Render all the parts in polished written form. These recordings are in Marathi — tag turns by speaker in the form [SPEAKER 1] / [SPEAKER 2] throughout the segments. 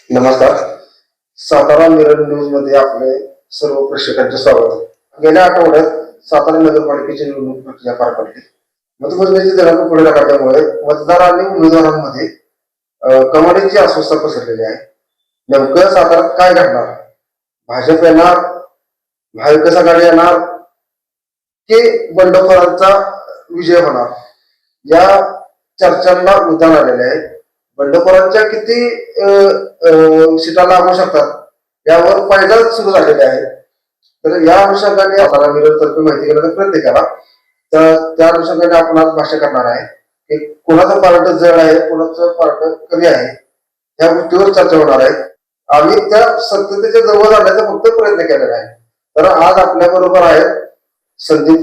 [SPEAKER 1] नमस्कार. सातारा मिरर न्यूज मध्ये आपले सर्व प्रेक्षकांचे स्वागत आहे. गेल्या आठवड्यात सातारा नगरपालिकेची निवडणूक प्रक्रिया पार पडली. मतमोजणीचे दिनांक पुढे ढकलल्यामुळे मतदार आणि उमेदवारांमध्ये कमालीची अस्वस्थता पसरलेली आहे. नेमकं साताऱ्यात काय घडणार? भाजप येणार, महाविकास आघाडी येणार की बंडखोरांचा विजय होणार? या चर्चांना उधाण आलेले आहे. बंडखोरांच्या किती सीटा लागू शकतात यावर फायदा सुरू झालेले आहे. तर या अनुषंगाने सातारा मिरर तर्फे माहिती घेण्याचा प्रयत्न केला. तर त्या अनुषंगाने आपण आज भाष्य करणार आहे की कोणाचं पार्ट जड आहे, कोणाचं पार्ट कमी आहे, या गोष्टीवर चर्चा होणार आहे. आम्ही त्या सत्यतेच्या जवळ जाण्याचा फक्त प्रयत्न केलेला आहे. तर आज आपल्या बरोबर आहेत संदीप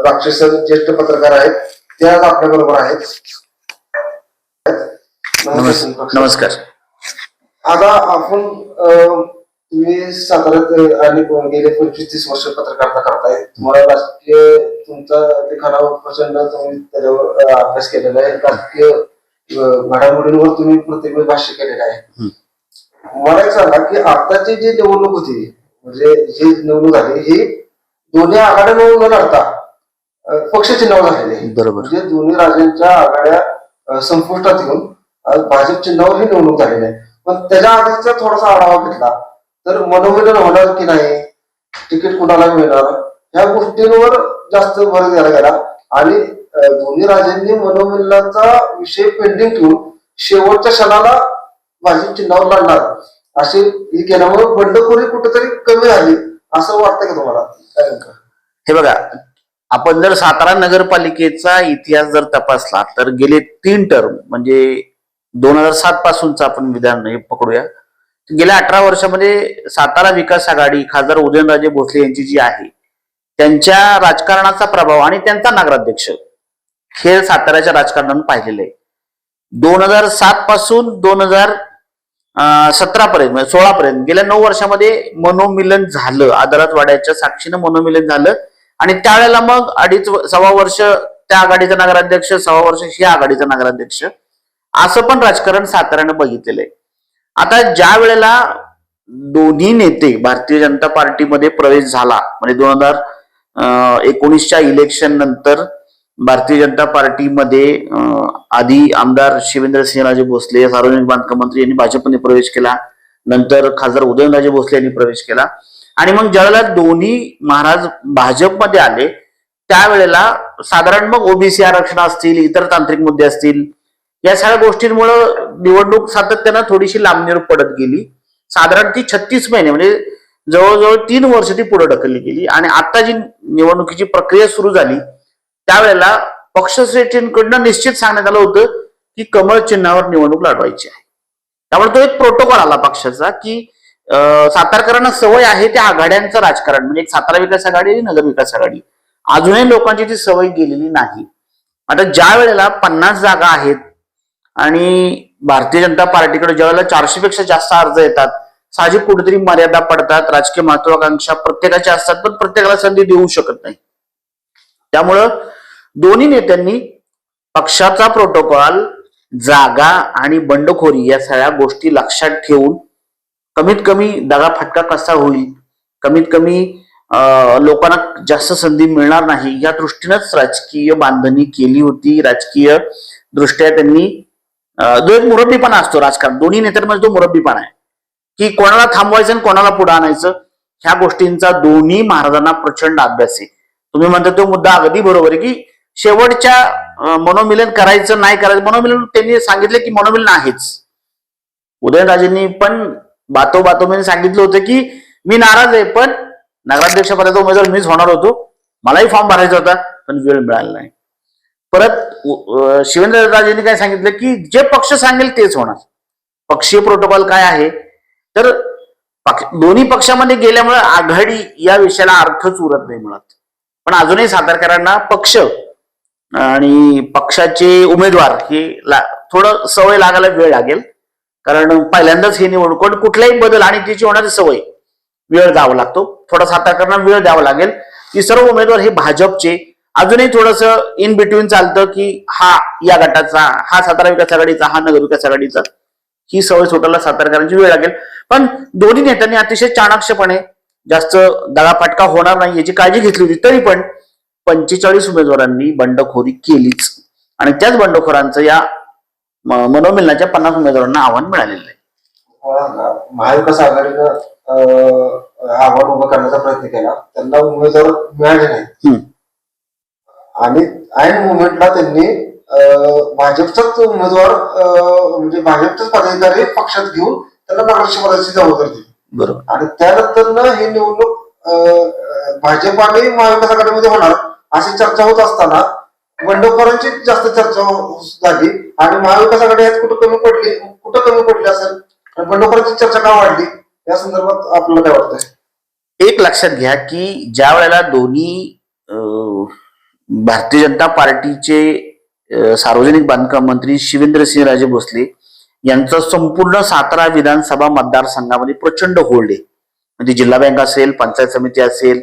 [SPEAKER 1] राक्षस, ज्येष्ठ पत्रकार आहेत, ते आज आपल्या बरोबर आहेत.
[SPEAKER 2] नमस्कार.
[SPEAKER 1] आता आपण तुम्ही साताऱ्यात आणि गेले 25-30 वर्ष पत्रकारिता करताय. तुम्हाला राजकीय तुमचा लिखाणावर प्रचंड तुम्ही त्याच्यावर अभ्यास केलेला आहे. राजकीय घडामोडींवर तुम्ही प्रत्येक भाष्य केलेलं आहे. मला एक सांगा की आताची जी निवडणूक होती, म्हणजे जी निवडणूक झाली, ही दोन्ही आघाड्या मिळून न लढता पक्षचिन्हावर झालेली.
[SPEAKER 2] बरोबर.
[SPEAKER 1] म्हणजे दोन्ही राज्यांच्या आघाड्या संपुष्टात येऊन आज भाजप चिन्हावर ही निवडणूक झालेली आहे. पण त्याच्या आधीचा थोडासा आढावा घेतला तर मनोमिलन होणार की नाही, तिकीट कुणाला मिळणार, ह्या गोष्टींवर जास्त भर द्यायला गेला आणि दोन्ही राज्यांनी मनोमिलनाचा विषय पेंडिंग ठेवून शेवटच्या क्षणाला भाजप चिन्हावर लढणार अशी ही केल्यामुळे बंडखोरी कुठेतरी कमी झाली असं वाटतं का तुम्हाला? काय नेमकं?
[SPEAKER 2] हे बघा, आपण जर सातारा नगरपालिकेचा इतिहास जर तपासला तर गेले 3 टर्म म्हणजे 2007 पासूनच आपण विधान हे पकडूया. गेल्या 18 वर्षामध्ये सातारा विकास आघाडी खासदार उदयनराजे भोसले यांची जी आहे, त्यांच्या राजकारणाचा प्रभाव आणि त्यांचा नगराध्यक्ष हे साताऱ्याच्या राजकारणाने पाहिलेलं आहे. 2007 पासून 2017 पर्यंत म्हणजे 16 पर्यंत गेल्या 9 वर्षामध्ये मनोमिलन झालं. आदालत वाड्याच्या साक्षीनं मनोमिलन झालं आणि त्यावेळेला मग 2.5-1.25 वर्ष त्या आघाडीचा नगराध्यक्ष, 6 वर्ष ही आघाडीचा नगराध्यक्ष, असं पण राजकारण साताऱ्यानं बघितलेलं आहे. आता ज्या वेळेला दोन्ही नेते भारतीय जनता पार्टीमध्ये प्रवेश झाला, म्हणजे 2019च्या इलेक्शन नंतर भारतीय जनता पार्टीमध्ये आधी आमदार शिवेंद्रसिंहराजे भोसले, सार्वजनिक बांधकाम मंत्री, यांनी भाजपमध्ये प्रवेश केला. नंतर खासदार उदयनराजे भोसले यांनी प्रवेश केला आणि मग ज्यावेळेला दोन्ही महाराज भाजपमध्ये आले त्यावेळेला साधारण मग ओबीसी आरक्षण असतील, इतर तांत्रिक मुद्दे असतील, या सगळ्या गोष्टींमुळे निवडणूक सातत्यानं थोडीशी लांबणीवर पडत गेली. साधारण ती 36 महिने म्हणजे जवळजवळ 3 वर्ष ती पुढे ढकलली गेली आणि आता जी निवडणुकीची प्रक्रिया सुरू झाली त्यावेळेला पक्षश्रेष्ठींकडनं निश्चित सांगण्यात आलं होतं की कमळ चिन्हावर निवडणूक लढवायची आहे. त्यामुळे तो एक प्रोटोकॉल आला पक्षाचा की सातारकरांना सवय आहे त्या आघाड्यांचं राजकारण, म्हणजे एक सातारा विकास आघाडी आणि नगर विकास आघाडी, अजूनही लोकांची ती सवय गेलेली नाही. आता ज्या वेळेला 50 जागा आहेत आणि भारतीय जनता पार्टीकडे ज्या वेळेला 400 पेक्षा जास्त अर्ज येतात, साहजिक कुठेतरी मर्यादा पडतात. राजकीय महत्वाकांक्षा प्रत्येकाच्या असतात पण प्रत्येकाला संधी देऊ शकत नाही. त्यामुळं दोन्ही नेत्यांनी पक्षाचा प्रोटोकॉल, जागा आणि बंडखोरी या सगळ्या गोष्टी लक्षात ठेवून कमीत कमी दगाफटका कसा होईल, कमीत कमी लोकांना जास्त संधी मिळणार नाही या दृष्टीनंच राजकीय बांधणी केली होती. राजकीय दृष्ट्या त्यांनी जो एक मुरब्बीपणा असतो राजकारण, दोन्ही नेत्यांमध्ये जो मुरब्बीपणा आहे की कोणाला थांबवायचं आणि कोणाला पुढे आणायचं, ह्या गोष्टींचा दोन्ही महाराजांना प्रचंड अभ्यास आहे. तुम्ही म्हणता तो मुद्दा अगदी बरोबर आहे की शेवटच्या मनोमिलन करायचं नाही करायचं, मनोमिलन त्यांनी सांगितलं की मनोमिलन आहेच. उदयनराजेंनी पण बातोबातोमध्ये सांगितलं होतं की मी नाराज आहे पण नगराध्यक्ष पदाचा उमेदवार मीच होणार होतो, मलाही फॉर्म भरायचा होता पण वेळ मिळाला नाही. परत शिवेंद्रराजेंनी काय सांगितलं की जे पक्ष सांगेल तेच होणार. पक्षीय प्रोटोकॉल काय आहे तर दोन्ही पक्षामध्ये गेल्यामुळे आघाडी या विषयाला अर्थच उरत नाही मुळात. पण अजूनही सातारकरांना पक्ष आणि पक्षाचे उमेदवार हे थोडं सवय लागायला वेळ लागेल, कारण पहिल्यांदाच हे निवडणूक, कुठलाही बदल आणि त्याची होणारी सवय वेळ द्यावा लागतो. थोडा सातारकरांना वेळ द्यावा लागेल. की सर्व उमेदवार हे भाजपचे, अजूनही थोडस इन बिटवीन चालतं की हा या गटाचा, हा सातारा विकास आघाडीचा, हा नगर विकास आघाडीचा, ही सवय सुटायला सातारकरांची वेळ लागेल. पण दोन्ही नेत्यांनी अतिशय चाणाक्षपणे जास्त दगाफटका होणार नाही याची काळजी घेतली होती. तरी पण 45 उमेदवारांनी बंडखोरी केलीच आणि त्याच बंडखोरांचं या मनोमिलनाच्या 50 उमेदवारांना आव्हान मिळालेलं आहे.
[SPEAKER 1] महाविकास आघाडीनं आव्हान उभं करण्याचा प्रयत्न केला, त्यांना उमेदवार मिळाले नाही आणि ऐन मुवमेंटला त्यांनी भाजपचाच उमेदवार म्हणजे भाजपचाच पदाधिकारी पक्षात घेऊन त्यांना नगराध्यक्ष पदाची जबाबदारी दिली.
[SPEAKER 2] बरोबर.
[SPEAKER 1] आणि त्यानंतर ही निवडणूक भाजप आणि महाविकास आघाडीमध्ये होणार अशी चर्चा होत असताना बंडखोरांची जास्त चर्चा झाली आणि महाविकास आघाडी यात कुठं कमी पडली असेल, बंडखोरांची चर्चा का वाढली या संदर्भात आपल्याला काय वाटतंय?
[SPEAKER 2] एक लक्षात घ्या की ज्या वेळेला दोन्ही भारतीय जनता पार्टीचे सार्वजनिक बांधकाम मंत्री शिवेंद्रसिंहराजे भोसले यांचं संपूर्ण सातारा विधानसभा मतदारसंघामध्ये प्रचंड होल्ड आहे. म्हणजे जिल्हा बँक असेल, पंचायत समिती असेल,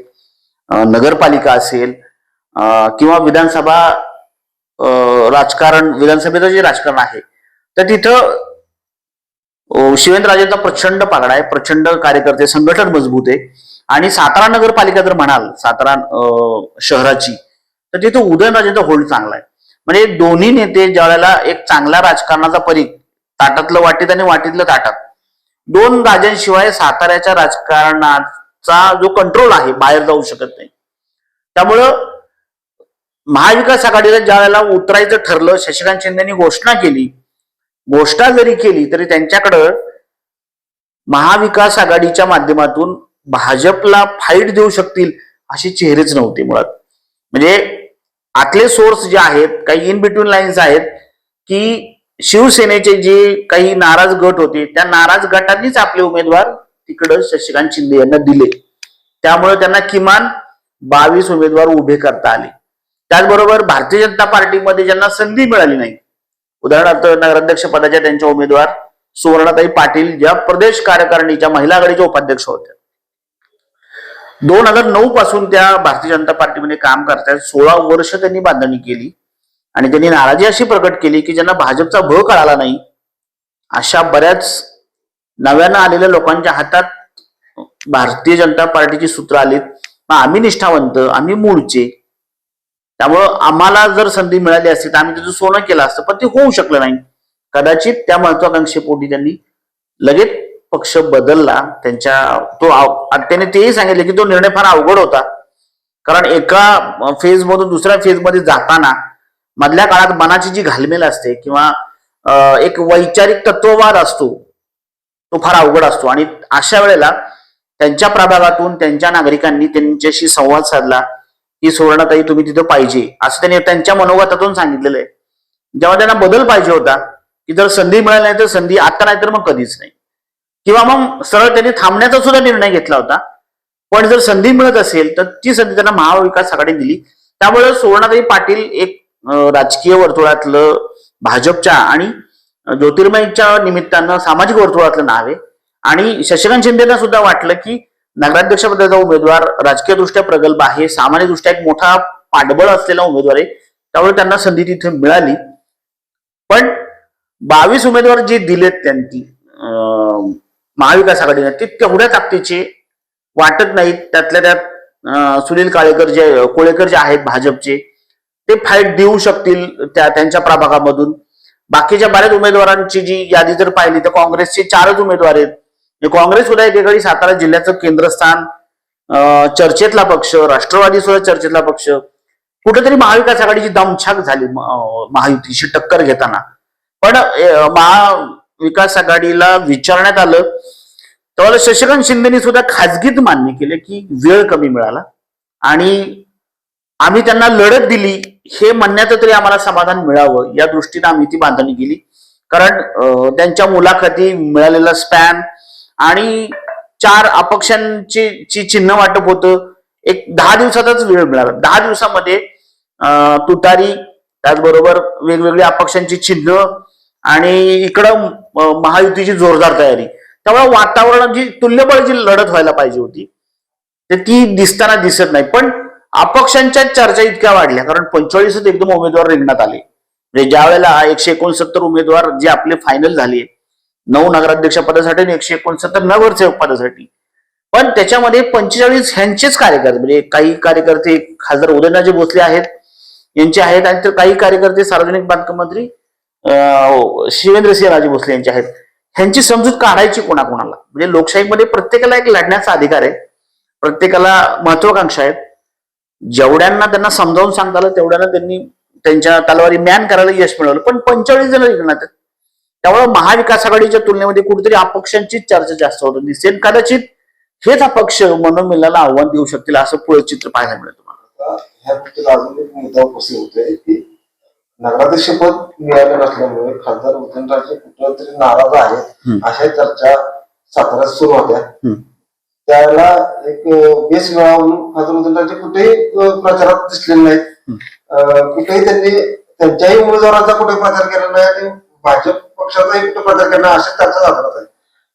[SPEAKER 2] नगरपालिका असेल किंवा विधानसभा राजकारण, विधानसभेचं जे राजकारण आहे तर तिथं शिवेंद्रराजेंचा प्रचंड पागडा आहे, प्रचंड कार्यकर्ते, संघटन मजबूत आहे. आणि सातारा नगरपालिका जर म्हणाल सातारा शहराची तर तिथं उदयनराजेंचा होल्ड चांगला आहे. म्हणजे दोन्ही नेते ज्या वेळेला एक चांगला राजकारणाचा परीघ, ताटातलं वाटीत आणि वाटीतलं ताटात, दोन राजांशिवाय साताऱ्याच्या राजकारणाचा जो कंट्रोल आहे बाहेर जाऊ शकत नाही. त्यामुळं महाविकास आघाडीला ज्या वेळेला उतरायचं ठरलं, शशिकांत शिंदेनी घोषणा जरी केली तरी त्यांच्याकडं महाविकास आघाडीच्या माध्यमातून भाजपला फाईट देऊ शकतील असे चेहरेच नव्हते मुळात. म्हणजे आतले सोर्स जे आहेत, काही इन बिटवीन लाईन्स आहेत की शिवसेनेचे जे काही नाराज गट होते त्या नाराज गटांनीच आपले उमेदवार तिकडं शशिकांत शिंदे यांना दिले. त्यामुळे त्यांना किमान 22 उमेदवार उभे करता आले. त्याचबरोबर भारतीय जनता पार्टीमध्ये ज्यांना संधी मिळाली नाही, उदाहरणार्थ नगराध्यक्ष पदाच्या त्यांच्या उमेदवार सुवर्णाताई पाटील ज्या प्रदेश कार्यकारिणीच्या महिला आघाडीच्या उपाध्यक्ष होत्या, 2009 पासून त्या भारतीय जनता पार्टीमध्ये काम करतात. 16 वर्ष त्यांनी बांधणी केली आणि त्यांनी नाराजी अशी प्रकट केली की ज्यांना भाजपचा भ कळाला नाही अशा बऱ्याच नव्यानं आलेल्या लोकांच्या हातात भारतीय जनता पार्टीची सूत्र आलीत. आम्ही निष्ठावंत, आम्ही मूळचे, त्यामुळं आम्हाला जर संधी मिळाली असती तर आम्ही त्याचं सोनं केलं असतं, पण ते होऊ शकलं नाही. कदाचित त्या महत्वाकांक्षेपोटी त्यांनी लगेच पक्ष बदलला. त्याने तेही सांगितले की तो निर्णय फार अवघड होता, कारण एका फेज मधून दुसऱ्या फेज मध्ये जाताना मधल्या काळात मनाची जी घालमेल असते किंवा एक वैचारिक तत्ववाद असतो तो फार अवघड असतो. आणि अशा वेळेला त्यांच्या प्रभागातून त्यांच्या नागरिकांनी त्यांच्याशी संवाद साधला की सुवर्णाताई तुम्ही तिथं पाहिजे, असं त्यांनी त्यांच्या मनोगतातून सांगितलेलं आहे. जेव्हा त्यांना बदल पाहिजे होता की जर संधी मिळाली नाही तर संधी आता नाही तर मग कधीच नाही, किंवा मग सरळ त्यांनी थांबण्याचा सुद्धा निर्णय घेतला होता. पण जर संधी मिळत असेल तर ती संधी त्यांना महाविकास आघाडी दिली. त्यामुळे सुवर्णाताई पाटील एक राजकीय वर्तुळातलं भाजपच्या आणि ज्योतिर्मयच्या निमित्तानं सामाजिक वर्तुळातलं नाव आहे. आणि शशिकांत शिंदेना सुद्धा वाटलं की नगराध्यक्ष पदाचा उमेदवार राजकीय दृष्ट्या प्रगल्भ आहे, सामाजिक दृष्ट्या एक मोठा पाठबळ असलेला उमेदवार आहे, त्यामुळे त्यांना संधी तिथे मिळाली. पण 22 उमेदवार जे दिलेत त्यांनी महाविकास आघाडीने ते तेवढ्या ताकदीचे वाटत नाहीत. त्यातल्या त्यात सुनील कोळेकर जे आहेत भाजपचे, ते फाईट देऊ शकतील त्यांच्या प्रभागामधून. बाकीच्या बऱ्याच उमेदवारांची जी यादी जर पाहिली तर काँग्रेसचे 4च उमेदवार आहेत. काँग्रेस सुद्धा एकेकाळी सातारा जिल्ह्याचं केंद्रस्थान, चर्चेतला पक्ष, राष्ट्रवादी सुद्धा चर्चेतला पक्ष. कुठेतरी महाविकास आघाडीची दमछाक झाली महायुतीशी टक्कर घेताना. पण महाविकास आघाडीला विचारण्यात आलं तेव्हा शशिकांत शिंदेनी सुद्धा खाजगीत मान्य केले की वेळ कमी मिळाला आणि आम्ही त्यांना लढत दिली हे म्हणण्याचं तरी आम्हाला समाधान मिळावं या दृष्टीने आम्ही ती बांधणी केली. कारण त्यांच्या मुलाखती, मिळालेला स्पॅन आणि 4 अपक्षांची चिन्ह वाटप होतं. एक 10 दिवसातच वेळ मिळाला. 10 दिवसामध्ये तुतारी, त्याचबरोबर वेगवेगळ्या अपक्षांची चिन्ह आणि इकडं महायुतीची जोरदार तयारी. त्यामुळे वातावरणाची तुल्यबळ जी लढत व्हायला पाहिजे होती तर ती दिसताना दिसत नाही. पण अपक्षांच्या चर्चा इतक्या वाढल्या कारण 45 एकदम उमेदवार रिंगणात आले. म्हणजे ज्या वेळेला 169 उमेदवार जे आपले फायनल झाले 9 नगराध्यक्ष पदासाठी आणि 169 नगरसेवक पदासाठी. पण त्याच्यामध्ये 45 ह्यांचेच कार्यकर्ते, म्हणजे काही कार्यकर्ते खासदार उदयनराजे भोसले आहेत यांचे आहेत, आणि तर काही कार्यकर्ते सार्वजनिक बांधकाम मंत्री शिवेंद्रसिंहराजे भोसले यांचे आहेत. ह्यांची समजूत काढायची कोणाकोणाला? म्हणजे लोकशाहीमध्ये प्रत्येकाला एक लढण्याचा अधिकार आहे, प्रत्येकाला महत्वाकांक्षा आहेत. जेवढ्यांना त्यांना समजावून सांगता आलं तेवढ्यांना त्यांनी त्यांच्या तलवारी मॅन करायला यश मिळवलं. पण 45 जण रिंगणात आहेत. त्यामुळे महाविकास आघाडीच्या तुलनेमध्ये कुठेतरी अपक्षांचीच चर्चा जास्त होत दिसेल. कदाचित हेच अपक्ष मनोमिलनाला आव्हान देऊ शकतील असं पुढे चित्र पाहायला मिळेल तुम्हाला.
[SPEAKER 1] ह्या गोष्टीला अजून एक मुद्दा उपस्थित होतोय की नगराध्यक्ष पद मिळालं नसल्यामुळे खासदार उदयनराजे कुठेतरी नाराज आहेत अशा चर्चा साताऱ्यात सुरू होत्या. त्याला एक बेस मिळावा म्हणून खासदार उदयनराजे कुठेही प्रचारात दिसलेले नाहीत. कुठेही त्यांनी त्यांच्याही उमेदवाराचा कुठे प्रचार केला नाही आणि भाजप पक्षाचाही कुठे प्रचार केला नाही अशी चर्चा साताऱ्यात आहे.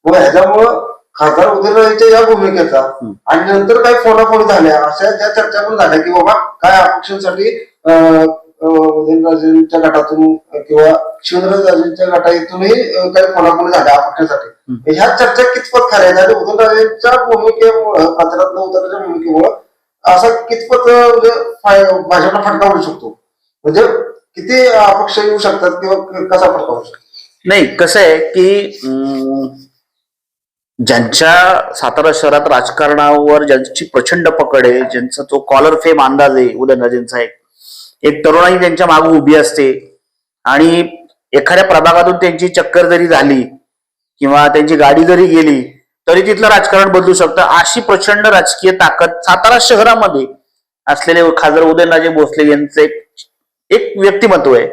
[SPEAKER 1] मग ह्याच्यामुळं खासदार उदयनराजेंच्या या भूमिकेचा आणि नंतर काही फोनाफोनी झाल्या अशा ज्या चर्चा पण झाल्या की बाबा काय अपक्षांसाठी उदयनराजेंच्या गटातून किंवा शिवेंद्रराजेंच्या गटातूनही काही फोनाफोनी झाल्या अपक्षांसाठी. ह्या चर्चा कितपत खऱ्या आहेत आणि उदयनराजेंच्या भूमिकेमुळं प्रचारात उदयनराजेंच्या भूमिकेमुळं असा कितपत म्हणजे भाजपला फटका होऊ शकतो, म्हणजे किती अपक्ष येऊ शकतात किंवा कसा फटका होऊ शकतो?
[SPEAKER 2] नाही, कसं आहे की ज्यांच्या सातारा शहरात राजकारणावर ज्यांची प्रचंड पकड आहे, ज्यांचा तो कॉलर फेम अंदाज आहे उदयनराजेंचा, एक तरुणाई त्यांच्या मागे उभी असते आणि एखाद्या प्रभागातून त्यांची चक्कर जरी झाली किंवा त्यांची गाडी जरी गेली तरी तिथलं राजकारण बदलू शकतं. अशी प्रचंड राजकीय ताकद सातारा शहरामध्ये असलेले खासदार उदयनराजे भोसले यांचं एक व्यक्तिमत्व आहे.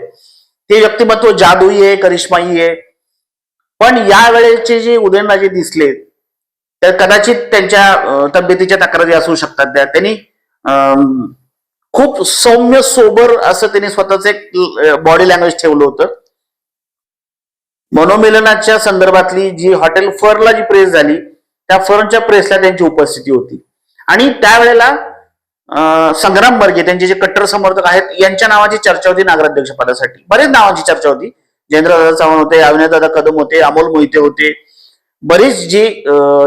[SPEAKER 2] ते व्यक्तिमत्व जादुई आहे, करिश्माई आहे. पण या वेळेचे जे उदयनराजे दिसले तर कदाचित त्यांच्या तब्येतीच्या तक्रारी असू शकतात. त्यांनी खूप सौम्य सोबर असं त्यांनी स्वतःच एक बॉडी लँग्वेज ठेवलं होतं. मनोमिलनाच्या संदर्भातली जी हॉटेल फरला जी प्रेस झाली त्या फरच्या प्रेसला त्यांची उपस्थिती होती आणि त्यावेळेला संग्राम बर्गे त्यांचे जे कट्टर समर्थक आहेत यांच्या नावाची चर्चा होती नगराध्यक्ष पदासाठी. बरेच नावांची चर्चा होती. जयेंद्रदादा चव्हाण होते, अविनाशदादा कदम होते, अमोल मोहिते होते, बरीच जी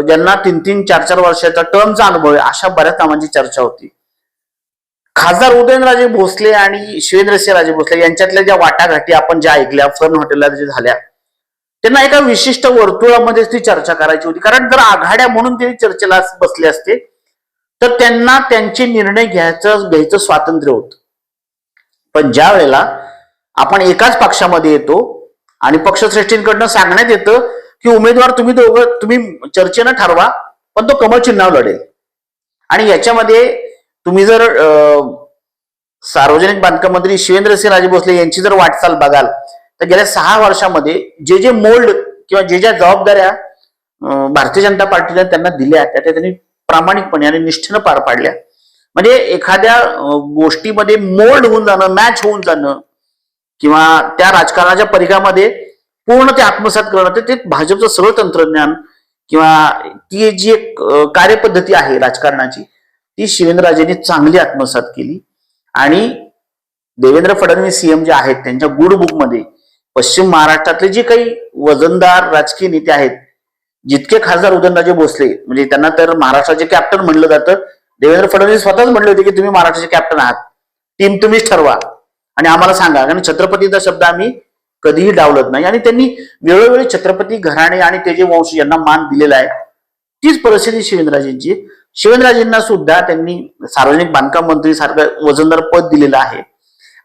[SPEAKER 2] ज्यांना 3-3, 4-4 वर्षाचा टर्मचा अनुभव आहे अशा बऱ्याच नावांची चर्चा होती. खासदार उदयनराजे भोसले आणि शिवेंद्रसिंहराजे भोसले यांच्यातल्या ज्या वाटाघाटी आपण ज्या ऐकल्या फर्न हॉटेलला जे झाल्या, त्यांना एका विशिष्ट वर्तुळामध्येच ती चर्चा करायची होती. कारण जर आघाड्या म्हणून ते चर्चेला बसले असते तर त्यांना त्यांचे निर्णय घ्यायचं स्वातंत्र्य होतं. पण ज्या वेळेला आपण एकाच पक्षामध्ये येतो आणि पक्षश्रेष्ठींकडनं सांगण्यात येतं की उमेदवार तुम्ही चर्चेनं ठरवा पण तो कमळ चिन्हावर लढेल. आणि याच्यामध्ये तुम्ही जर सार्वजनिक बांधकाम मंत्री शिवेंद्रसिंहराजे भोसले यांची जर वाटचाल बघाल तर गेल्या 6 वर्षामध्ये जे मोल्ड किंवा ज्या जबाबदाऱ्या भारतीय जनता पार्टीने त्यांना दिल्या त्या त्यांनी प्रामाणिकपणे आणि निष्ठेनं पार पाडल्या. म्हणजे एखाद्या गोष्टीमध्ये मोल्ड होऊन जाणं, मॅच होऊन जाणं किंवा त्या राजकारणाच्या परिघामध्ये पूर्ण ते आत्मसात करणं, ते भाजपचं सगळं तंत्रज्ञान किंवा ती जी एक कार्यपद्धती आहे राजकारणाची ती शिवेंद्रराजेंनी चांगली आत्मसात केली. आणि देवेंद्र फडणवीस सीएम जे आहेत त्यांच्या गुड बुकमध्ये पश्चिम महाराष्ट्रातले जे काही वजनदार राजकीय नेते आहेत, जितके खासदार उदयनराजे भोसले म्हणजे त्यांना तर महाराष्ट्राचे कॅप्टन म्हणलं जातं. देवेंद्र फडणवीस स्वतःच म्हणले होते की तुम्ही महाराष्ट्राचे कॅप्टन आहात, टीम तुम्हीच ठरवा आणि आम्हाला सांगा, कारण छत्रपतीचा शब्द आम्ही कधीही डावलत नाही. आणि त्यांनी वेळोवेळी छत्रपती घराणे आणि त्याचे वंश यांना मान दिलेला आहे. तीच परिस्थिती शिवेंद्रराजेंची. शिवेंद्रराजेंना सुद्धा त्यांनी सार्वजनिक बांधकाम मंत्री सारखं वजनदार पद दिलेलं आहे.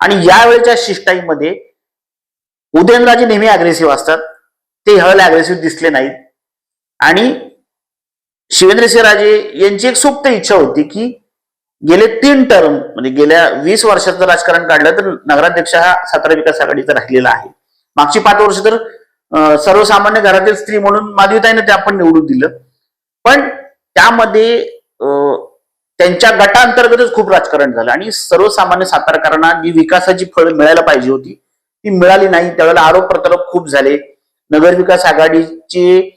[SPEAKER 2] आणि यावेळेच्या शिष्टाईमध्ये उदयनराजे नेहमी अग्रेसिव्ह असतात, ते ह्यावेळेला अग्रेसिव्ह दिसले नाहीत. आणि शिवेंद्रसिंहराजे यांची एक सुप्त इच्छा होती की गेले 3 टर्म म्हणजे गेल्या 20 वर्षाचं राजकारण काढलं तर नगराध्यक्ष हा सातारा विकास आघाडीचा राहिलेला आहे. मागची 5 वर्ष तर सर्वसामान्य घरातील स्त्री म्हणून माधवीताईने ते आपण निवडून दिलं. पण त्यामध्ये त्यांच्या गटांतर्गतच खूप राजकारण झालं आणि सर्वसामान्य सातारकरांना जी विकासाची फळ मिळायला पाहिजे होती ती मिळाली नाही. त्यावेळेला आरोप प्रत्यारोप खूप झाले. नगर विकास आघाडीचे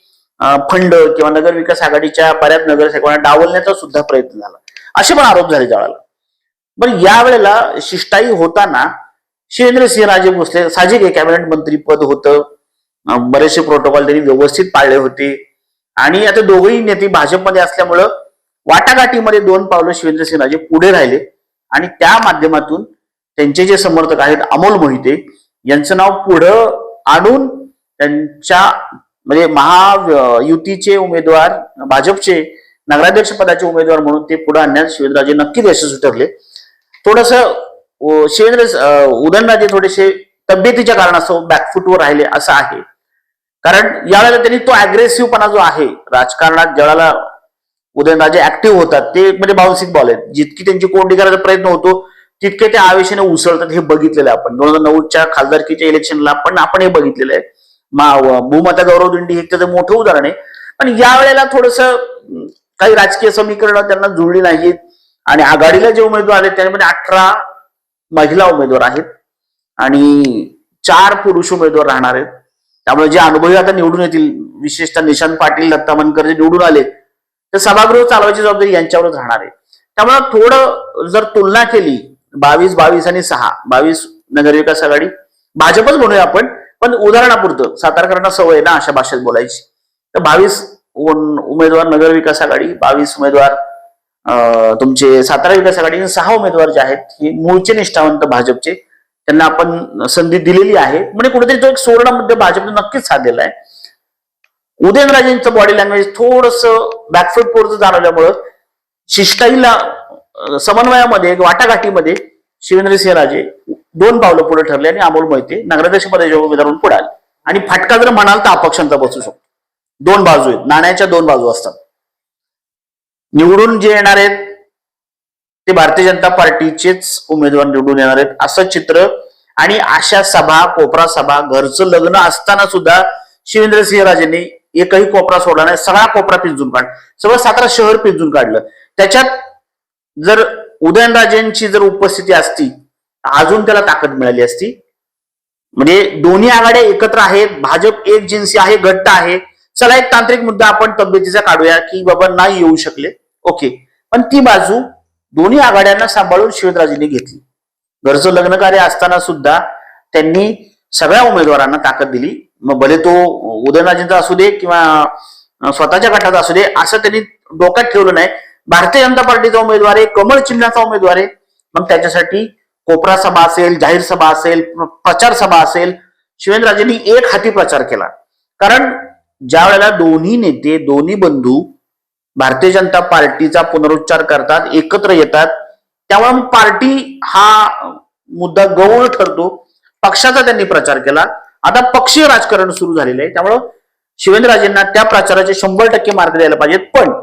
[SPEAKER 2] फंड किंवा नगर विकास आघाडीच्या बऱ्याच नगरसेवकांना डावलण्याचा सुद्धा प्रयत्न झाला, असे पण आरोप झाले त्यावेळेला. पण यावेळेला शिष्टाई होताना शिवेंद्रसिंहराजे भोसले साहजिक कॅबिनेट मंत्री पद होतं, बरेचसे प्रोटोकॉल त्यांनी व्यवस्थित पाळले होते. आणि आता दोघंही नेते भाजपमध्ये असल्यामुळं वाटाघाटीमध्ये 2 पावलं शिवेंद्रसिंहराजे पुढे राहिले आणि त्या माध्यमातून त्यांचे जे समर्थक आहेत अमोल मोहिते यांचं नाव पुढं आणून त्यांच्या म्हणजे महायुतीचे उमेदवार, भाजपचे नगराध्यक्ष पदाचे उमेदवार म्हणून ते पुढे आणण्यात शिवेंद्रराजे नक्कीच यशस्वी ठरले. थोडस उदयनराजे थोडेसे तब्येतीच्या कारणास्तव बॅकफुटवर राहिले असं आहे. कारण यावेळेला त्यांनी तो अग्रेसिव्हपणा जो आहे राजकारणात, ज्यावेळेला उदयनराजे ऍक्टिव्ह होतात ते म्हणजे बाउन्सिंग बॉल आहेत. जितकी त्यांची कोंडी करायचा प्रयत्न होतो तितके ते आवेशाने उसळतात. हे बघितलेलं आहे आपण 2009च्या खासदारकीच्या इलेक्शनला पण आपण हे बघितलेलं आहे. भूमाता गौरव दिंडी हे त्याचं मोठं उदाहरण आहे. पण यावेळेला थोडस काही राजकीय समीकरणं त्यांना जुळली नाहीत आणि आघाडीला जे उमेदवार आहेत त्यामध्ये 18 महिला उमेदवार आहेत आणि 4 पुरुष उमेदवार राहणार आहेत. त्यामुळे जे अनुभवी आता निवडून येतील, विशेषतः निशांत पाटील, दत्ता मनकर जे निवडून आले, तर सभागृह चालवायची जबाबदारी यांच्यावरच राहणार आहे. त्यामुळे थोडं जर तुलना केली 22 आणि 6, 22 नगरविकास आघाडी, भाजपच म्हणूया आपण, पण उदाहरणापुरतं सातारकरांना सवय ना अशा भाषेत बोलायची, तर 22 उमेदवार नगरविकास आघाडी, 22 उमेदवार तुमचे सातारा विकास आघाडी, 6 उमेदवार जे आहेत हे मूळचे निष्ठावंत भाजपचे, त्यांना आपण संधी दिलेली आहे. म्हणजे कुठेतरी तो एक सुवर्ण मुद्दा भाजपने नक्कीच साधलेला आहे. उदयनराजेंचं बॉडी लँग्वेज थोडस बॅकफूट पोरचं जाणवल्यामुळं शिष्टाईला समन्वयामध्ये, वाटाघाटीमध्ये शिवेंद्रसिंहराजे 2 पावलं पुढे ठरले आणि अमोल मोहिते नगराध्यक्ष पदाच्या उमेदवारांनी पुढे आले. आणि फटका जर म्हणाल तर अपक्षांचा बसू शकतो. 2 बाजू आहेत, नाण्याच्या 2 बाजू असतात. निवडून जे येणार आहेत ते भारतीय जनता पार्टीचेच उमेदवार निवडून येणार आहेत असं चित्र. आणि अशा सभा, कोपरा सभा, घरचं लग्न असताना सुद्धा शिवेंद्रसिंहराजेंनी एकही कोपरा सोडला नाही. सगळा कोपरा पिंजून काढला, सगळं सातारा शहर पिंजून काढलं. त्याच्यात जर उदयनराजेंची जर उपस्थिती असती अजून त्याला ताकद मिळाली असती. म्हणजे दोन्ही आघाड्या एकत्र आहेत, भाजप एक जिन्सी आहे, घट्ट आहे. चला एक तांत्रिक मुद्दा आपण तब्येतीचा काढूया की बाबा नाही येऊ शकले, ओके, पण ती बाजू दोन्ही आघाड्यांना सांभाळून शिवेंद्रराजेंनी घेतली. घरचं लग्न कार्य असताना सुद्धा त्यांनी सगळ्या उमेदवारांना ताकद दिली. मग भले तो उदयनराजेंचा असू दे किंवा स्वतःच्या गटाचा असू दे, असं त्यांनी डोक्यात ठेवलं नाही. भारतीय जनता पार्टीचा उमेदवार आहे, कमळ चिन्हाचा उमेदवार आहे, मग त्याच्यासाठी कोपरा सभा असेल, जाहीर सभा असेल, प्रचार सभा असेल, शिवेंद्रराजेंनी एक हाती प्रचार केला. कारण ज्या वेळेला दोन्ही नेते, दोन्ही बंधू भारतीय जनता पार्टीचा पुनरुच्चार करतात, एकत्र येतात, त्यामुळे पार्टी हा मुद्दा गौण ठरतो. पक्षाचा त्यांनी प्रचार केला. आता पक्षीय राजकारण सुरू झालेलं आहे, त्यामुळं शिवेंद्रराजेंना त्या प्रचाराचे 100% मार्ग द्यायला पाहिजेत. पण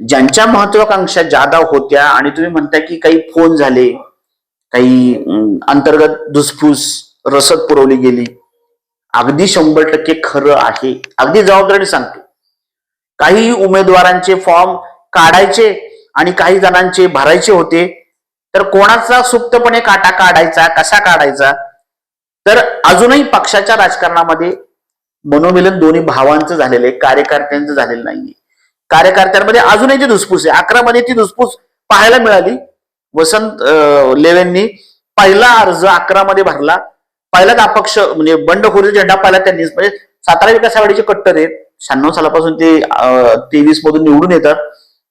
[SPEAKER 2] ज्यांच्या महत्वाकांक्षा जादा होत्या आणि तुम्ही म्हणता की काही फोन झाले, काही अंतर्गत धुसफूस, रसद पुरवली गेली, अगदी 100% खरं आहे. अगदी जबाबदारीने सांगतो. काही उमेदवारांचे फॉर्म काढायचे आणि काही जणांचे भरायचे होते, तर कोणाचा सुप्तपणे काटा काढायचा, कसा काढायचा, तर अजूनही पक्षाच्या राजकारणामध्ये मनोमिलन दोन्ही भावांचं झालेलं आहे, कार्यकर्त्यांचं झालेलं नाहीये. कार्यकर्त्यांमध्ये अजूनही ती धुसफूस आहे. 11 मध्ये ती धुसफूस पाहायला मिळाली. वसंत लेवेंनी पहिला अर्ज 11 मध्ये भरला. पहिलाच अपक्ष म्हणजे बंडखोरी झेंडा पहिला त्यांनीच, म्हणजे सातारा विकास आघाडीचे कट्टर आहेत. 96 सालापासून ते 23 मधून निवडून येतात.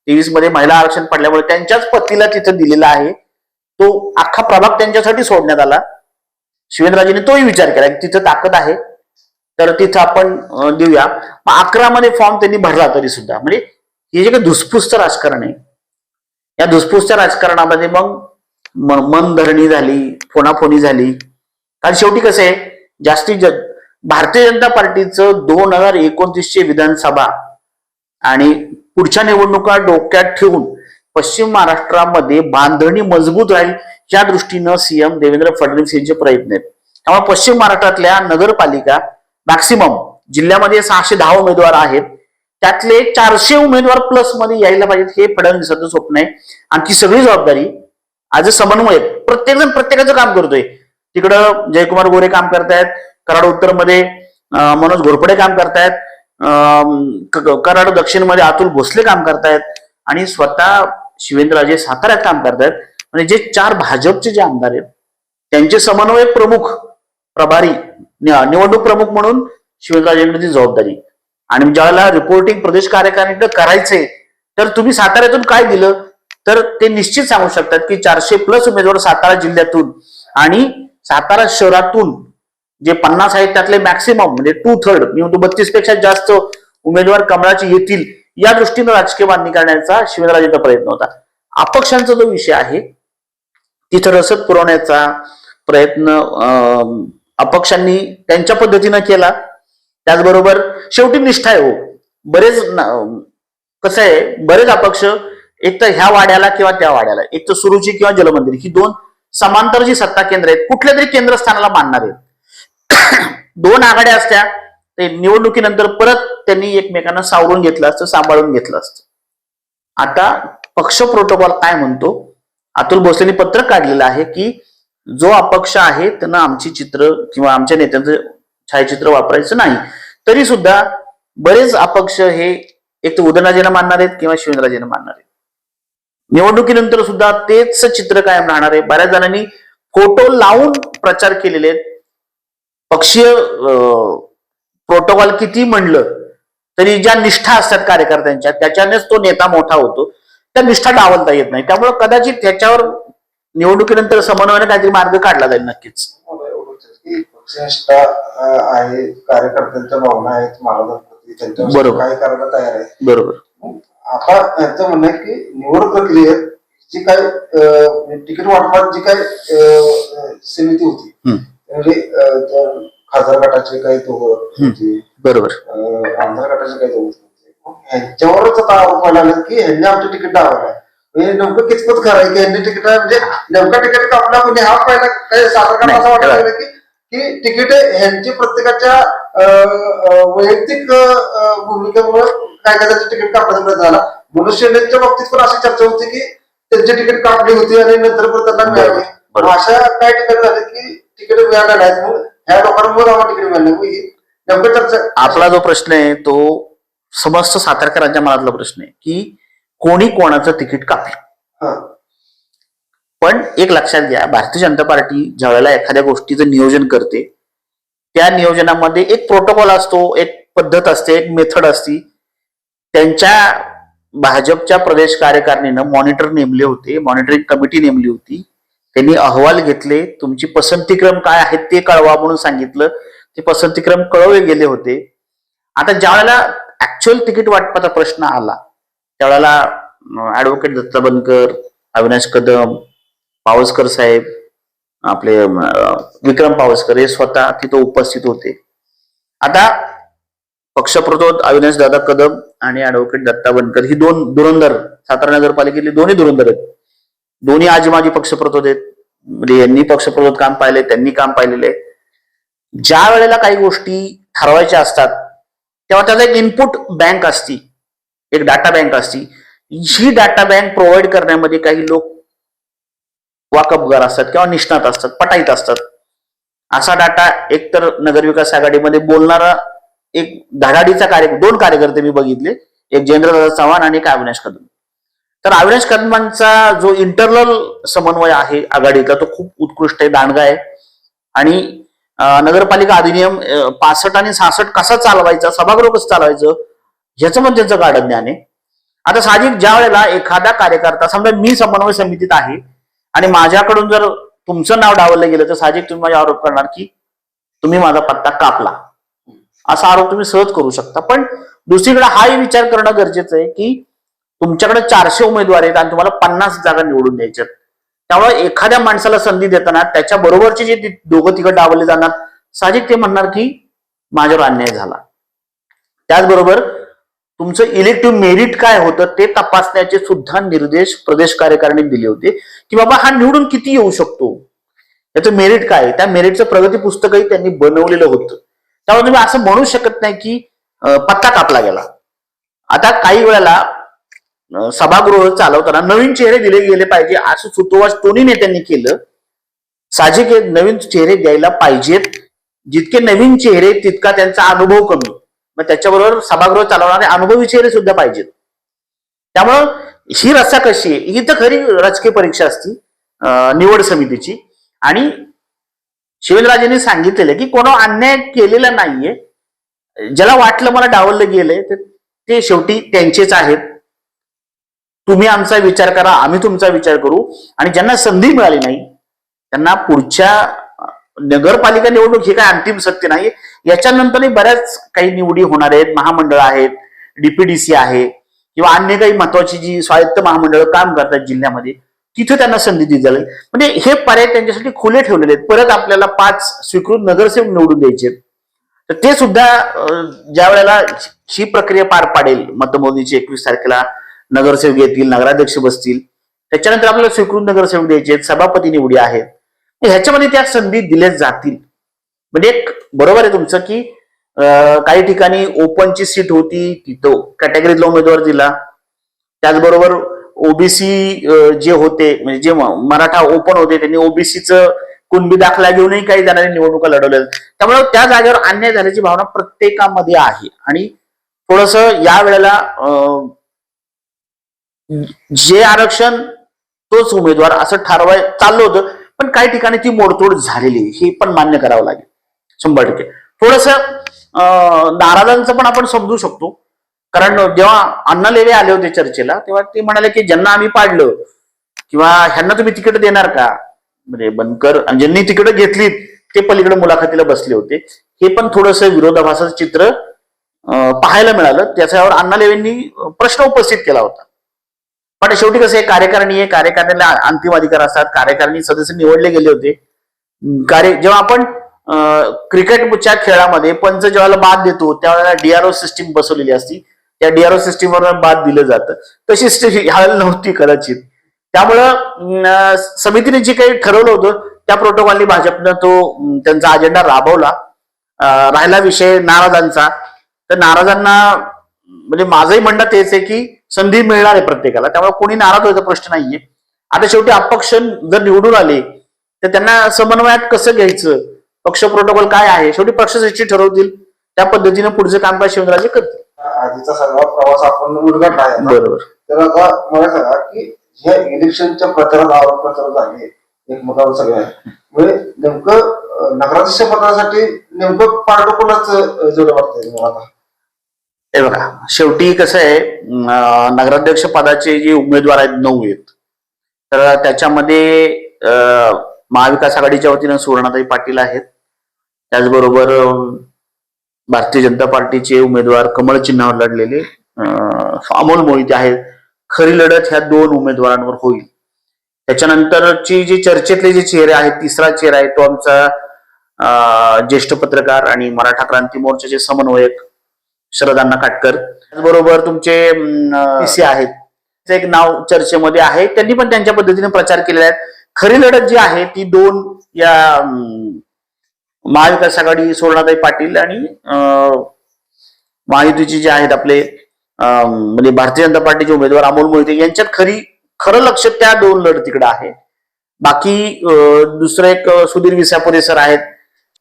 [SPEAKER 2] 23 मध्ये महिला आरक्षण पडल्यामुळे त्यांच्याच पतीला तिथं दिलेला आहे. तो अख्खा प्रभाग त्यांच्यासाठी सोडण्यात आला. शिवेंद्रराजेंनी तोही विचार केला की तिथं ताकद आहे तर तिथं आपण देऊया. मग 11 मध्ये फॉर्म त्यांनी भरला तरी सुद्धा, म्हणजे हे जे काही धुसफूसचं राजकारण आहे, या धुसफूसच्या राजकारणामध्ये मग मनधरणी झाली, फोनाफोनी झाली. कारण शेवटी कसं आहे, जास्तीत भारतीय जनता पार्टीचं 2029 विधानसभा आणि पुढच्या निवडणुका डोक्यात ठेवून पश्चिम महाराष्ट्रामध्ये बांधणी मजबूत राहील या दृष्टीनं सीएम देवेंद्र फडणवीस यांचे प्रयत्न आहेत. त्यामुळे पश्चिम महाराष्ट्रातल्या नगरपालिका मॅक्सिमम जिल्ह्यामध्ये 610 उमेदवार आहेत, त्यातले 400 उमेदवार प्लस मध्ये यायला पाहिजेत, हे फडणवीसांचं स्वप्न आहे. आणि ती सगळी जबाबदारी आज समन्वय, प्रत्येक जण प्रत्येकाचं काम करतोय. तिकडं जयकुमार गोरे काम करतायत, कराड उत्तर मध्ये मनोज घोरपडे काम करतायत, कराड दक्षिण मध्ये अतुल भोसले काम करतायत आणि स्वतः शिवेंद्रराजे साताऱ्यात काम करतायत. म्हणजे जे 4 भाजपचे जे आमदार आहेत त्यांचे समन्वय प्रमुख प्रभारी निवडणूक प्रमुख म्हणून शिवेंद्रराजेंकडे ती जबाबदारी. आणि ज्यावेळेला रिपोर्टिंग प्रदेश कार्यकारिणीकडे करायचंय तर तुम्ही साताऱ्यातून काय दिलं तर ते निश्चित सांगू शकतात की 400+ उमेदवार सातारा जिल्ह्यातून आणि सातारा शहरातून जे 50 आहेत त्यातले मॅक्सिमम म्हणजे 2/3 मी म्हणतो 32 पेक्षा जास्त उमेदवार कमळाचे येतील या दृष्टीनं राजकीय बांधणी करण्याचा शिवेंद्रराजेंचा प्रयत्न होता. अपक्षांचा जो विषय आहे तिथं रसद पुरवण्याचा प्रयत्न अपक्षांनी त्यांच्या पद्धतीनं केला. त्याचबरोबर शेवटी निष्ठा आहे हो. कसं आहे बरेच अपक्ष एक तर ह्या वाड्याला किंवा त्या वाड्याला, एक तर सुरुची किंवा जलमंदिर ही दोन समांतर जी सत्ता केंद्र आहेत कुठल्या तरी केंद्रस्थानाला मानणार आहेत. दोन आघाड्या असत्या ते निवडणुकीनंतर परत त्यांनी एकमेकांना सावरून घेतलं असतं, सांभाळून घेतलं असतं. आता पक्ष प्रोटोकॉल काय म्हणतो, अतुल भोसलेंनी पत्रक काढलेलं आहे की जो अपक्ष आहे त्यांना आमची चित्र किंवा आमच्या नेत्यांचं छायाचित्र वापरायचं नाही. तरी सुद्धा बरेच अपक्ष हे एक तर उदयनराजेंना मानणार आहेत किंवा शिवेंद्रराजेंना मानणार आहेत. निवडणुकीनंतर सुद्धा तेच चित्र कायम राहणार आहे. बऱ्याच जणांनी फोटो लावून प्रचार केलेले आहेत. पक्षीय प्रोटोकॉल किती म्हणलं तरी ज्या निष्ठा असतात कार्यकर्त्यांच्या त्याच्यानेच तो नेता मोठा होतो. त्या निष्ठा डावलता येत नाही. त्यामुळे कदाचित त्याच्यावर निवडणुकीनंतर समन्वयाने काहीतरी मार्ग काढला जाईल नक्कीच.
[SPEAKER 1] पक्षनिष्ठा आहे, कार्यकर्त्यांच्या भावना आहेत महाराजांप्रती, त्यांच्या काय करायला तयार आहे.
[SPEAKER 2] बरोबर.
[SPEAKER 1] आता यांचं म्हणणं आहे की निवड प्रक्रियेत जी काय तिकीट वाटपात जी काय समिती होती म्हणजे खासदार गटाचे काही दोघं होते,
[SPEAKER 2] बरोबर,
[SPEAKER 1] आमदार गटाचे काही दोघं होते, ह्यांच्यावरच आता आरोप व्हायला की ह्यांनी आमचं तिकीट डावलं. म्हणजे नेमकं कितपत खरं आहे की ह्यांनी तिकीट म्हणजे नेमका तिकीट कापला म्हणजे हा पहिला काही साधारण असं वाटायला लागलं की तिकीट ह्यांची प्रत्येकाच्या वैयक्तिक भूमिकेमुळे काय काय तिकीट कापण्याचा प्रयत्न झाला. मनुष्यच्या बाबतीत पण अशी चर्चा होती की त्यांची तिकीट कापली होती आणि नंतर पण त्यांना मिळाली. अशा काय ठिकाणी झाले की तिकीट मिळाल्या नाहीत, मग ह्या लोकांमुळे आम्हाला तिकीट मिळालं. नेमकं चर्चा
[SPEAKER 2] आपला जो प्रश्न आहे तो समस्त सातारकरांच्या मनातला प्रश्न आहे की कोणी कोणाचं तिकीट कापलं. पण एक लक्षात घ्या, भारतीय जनता पार्टी ज्या वेळेला एखाद्या गोष्टीचं नियोजन करते त्या नियोजनामध्ये एक प्रोटोकॉल असतो, एक पद्धत असते, एक मेथड असती. त्यांच्या भाजपच्या प्रदेश कार्यकारिणीनं मॉनिटर नेमले होते, मॉनिटरिंग कमिटी नेमली होती. त्यांनी अहवाल घेतले, तुमची पसंतीक्रम काय आहेत ते कळवा म्हणून सांगितलं. ते पसंतीक्रम कळवले गेले होते. आता ज्या वेळेला ऍक्च्युअल तिकीट वाटपाचा प्रश्न आला त्यावेळेला ऍडव्होकेट दत्ता बनकर, अविनाश कदम, पावसकर साहेब, आपले विक्रम पावसकर हे स्वतः तिथं उपस्थित होते. आता पक्षप्रतोद अविनाश दादा कदम आणि ऍडव्होकेट दत्ता बनकर ही दोन धुरंधर सातारा नगरपालिकेतले दोन्ही धुरंधर आहेत. दोन्ही आजी माजी पक्षप्रतोद आहेत. म्हणजे यांनी पक्षप्रतोद काम पाहिले, त्यांनी काम पाहिलेलं आहे. ज्या वेळेला काही गोष्टी ठरवायच्या असतात तेव्हा त्याचा एक इनपुट बँक असती, एक डाटा बँक असती. ही डाटा बँक प्रोव्हाइड करण्यामध्ये काही लोक वाकबगार असतात किंवा निष्णात असतात, पटाईत असतात. असा डाटा एकतर नगरविकास आघाडीमध्ये बोलणारा एक धडाडीचा दोन कार्यकर्ते मी बघितले, एक जयेंद्रदादा चव्हाण आणि एक अविनाश कदम. तर अविनाश कदमांचा जो इंटरनल समन्वय आहे आघाडीचा तो खूप उत्कृष्ट आहे, दांडगा आहे. आणि नगरपालिका अधिनियम 65 आणि 66 कसा चालवायचा, सभागृह कसं चालवायचं ह्याचं पण त्यांचं गाढ ज्ञान आहे. आता साहजिक ज्या वेळेला एखादा कार्यकर्ता, समजा मी समन्वय समितीत आहे आणि माझ्याकडून जर तुमचं नाव डावललं गेलं तर साहजिक तुम्ही माझा आरोप करणार की तुम्ही माझा पत्ता कापला, असा आरोप तुम्ही सहज करू शकता. पण दुसरीकडे हाही विचार करणं गरजेचं आहे की तुमच्याकडे 400 उमेदवार आहेत आणि तुम्हाला 50 जागा निवडून द्यायच्यात. त्यामुळे एखाद्या माणसाला संधी देताना त्याच्या बरोबरचे जे दोघं तिघं डावले जाणार, साहजिक ते म्हणणार की माझ्यावर अन्याय झाला. त्याचबरोबर तुमचं इलेक्टिव्ह मेरिट काय होतं ते तपासण्याचे सुद्धा निर्देश प्रदेश कार्यकारिणीने दिले होते की बाबा हा निवडून किती येऊ शकतो, त्याचं मेरिट काय, त्या मेरिटचं प्रगती पुस्तकही त्यांनी बनवलेलं होतं. त्यामुळे तुम्ही असं म्हणू शकत नाही की पत्ता कापला गेला. आता काही वेळेला सभागृह चालवताना नवीन चेहरे दिले गेले पाहिजे असं सुतोवाच दोन्ही नेत्यांनी केलं. साहजिक नवीन चेहरे द्यायला पाहिजेत. जितके नवीन चेहरे तितका त्यांचा अनुभव कमी, मग त्याच्याबरोबर सभागृह चालवणारे अनुभवी चेहरे सुद्धा पाहिजेत. त्यामुळं ही रस्सा कशी आहे, ही तर खरी राजकीय परीक्षा असती निवड समितीची. आणि शिवेंद्रराजेंनी सांगितलेलं की कोणा अन्याय केलेला नाहीये, ज्याला वाटलं मला डावललं गेलंय ते शेवटी त्यांचेच आहेत. तुम्ही आमचा विचार करा, आम्ही तुमचा विचार करू, आणि ज्यांना संधी मिळाली नाही त्यांना पुढच्या नगरपालिका निवडणूक हे काय अंतिम सत्य नाही. याच्यानंतरही बऱ्याच काही निवडी होणार आहेत, महामंडळ आहेत, डीपीडीसी आहे किंवा अन्य काही महत्वाची जी स्वायत्त महामंडळ काम करतात जिल्ह्यामध्ये, तिथे त्यांना संधी दिली जाईल. म्हणजे हे पर्याय त्यांच्यासाठी खुले ठेवलेले आहेत. परत आपल्याला 5 स्वीकृत नगरसेवक निवडून द्यायचे, तर ते सुद्धा ज्या वेळेला ही प्रक्रिया पार पाडेल, मतमोजणीची 21 तारखेला नगरसेवक येतील, नगराध्यक्ष बसतील, त्याच्यानंतर आपल्याला स्वीकृत नगरसेवक द्यायचे आहेत, सभापती निवडी आहेत, ह्याच्यामध्ये त्या संधी दिल्या जातील. म्हणजे एक बरोबर आहे तुमचं की काही ठिकाणी ओपनची सीट होती, तिथं कॅटेगरीतला उमेदवार दिला. त्याचबरोबर ओबीसी जे होते, म्हणजे जे मराठा ओपन होते, त्यांनी ओबीसीचं कुणबी दाखला घेऊनही काही जणांनी निवडणुका लढवल्या. त्यामुळे त्या जागेवर अन्याय झाल्याची भावना प्रत्येकामध्ये आहे. आणि थोडस या वेळेला जे आरक्षण तोच उमेदवार असं ठरवाय चाललं होतं, पण काही ठिकाणी ती मोडतोड झालेली, हे पण मान्य करावं लागेल 100%. थोडस नाराजांचं पण आपण समजू शकतो, कारण जेव्हा अण्णा लेवे आले होते चर्चेला, तेव्हा ते म्हणाले की ज्यांना आम्ही पाडलं किंवा ह्यांना तुम्ही तिकीट देणार का, म्हणजे बनकर, ज्यांनी तिकीट घेतलीत ते पलीकडे मुलाखतीला बसले होते. हे पण थोडस विरोधाभासाचं चित्र पाहायला मिळालं. त्याच्यावर अण्णा लेवेंनी प्रश्न उपस्थित केला होता. पण शेवटी कसं आहे, कार्यकारिणी आहे, कार्यकारिणीला अंतिम अधिकार असतात, कार्यकारिणी सदस्य निवडले गेले होते. जेव्हा आपण क्रिकेटच्या खेळामध्ये पंच ज्यावेळेला बाद देतो त्यावेळेला डीआरओ सिस्टीम बसवलेली असती, त्या डीआरओ सिस्टीमवर बाद दिलं जातं. तशी ह्यावेळेला नव्हती कदाचित. त्यामुळं समितीने जे काही ठरवलं होतं त्या प्रोटोकॉलनी भाजपनं तो त्यांचा अजेंडा राबवला. राहिला विषय नाराजांचा, तर नाराजांना म्हणजे माझंही म्हणणं तेच आहे की संधी मिळणार आहे प्रत्येकाला, त्यामुळे कोणी नाराज व्हायचा प्रश्न नाहीये. आता शेवटी अपक्ष जर निवडून आले तर त्यांना समन्वयात कसं घ्यायचं, पक्ष प्रोटोकॉल काय आहे, शेवटी पक्ष सचिव ठरवतील, त्या पद्धतीने पुढचं कामकाज शिवराजे करतील.
[SPEAKER 1] आधीचा सगळा प्रवास आपण उलगडला आहे.
[SPEAKER 2] बरोबर.
[SPEAKER 1] तर आता मला सांगा की ह्या इलेक्शनच्या प्रचारात आरोप प्रचार झाले एकमेकांवर सगळे, म्हणजे नेमकं नगराध्यक्ष पदासाठी नेमकं पारडं कोणाचं जोड वाटतंय मला आता?
[SPEAKER 2] हे बघा, शेवटी कसं आहे, नगराध्यक्ष पदाचे जे उमेदवार आहेत 9 आहेत, तर त्याच्यामध्ये महाविकास आघाडीच्या वतीनं सुवर्णाताई पाटील आहेत. त्याचबरोबर भारतीय जनता पार्टीचे उमेदवार कमळ चिन्हावर लढलेले अमोल मोहिते आहेत. खरी लढत ह्या 2 उमेदवारांवर होईल. त्याच्यानंतरची जी चर्चेतले जे चेहरे आहेत, तिसरा चेहरा आहे तो आमचा ज्येष्ठ पत्रकार आणि मराठा क्रांती मोर्चाचे समन्वयक शरद अण्णा काटकर. त्याचबरोबर तुमचे पीसी आहेत, एक नाव चर्चेमध्ये आहे, त्यांनी पण त्यांच्या पद्धतीने प्रचार केलेला आहे. खरी लढत जी आहे ती 2 या महाविकास आघाडी सुवर्णाताई पाटील आणि महायुतीचे जे आहेत आपले म्हणजे भारतीय जनता पार्टीचे उमेदवार अमोल मोहिते यांच्यात खरं लक्ष त्या 2 लढतीकडे आहे. बाकी दुसरं एक सुधीर विसापुरे सर आहेत,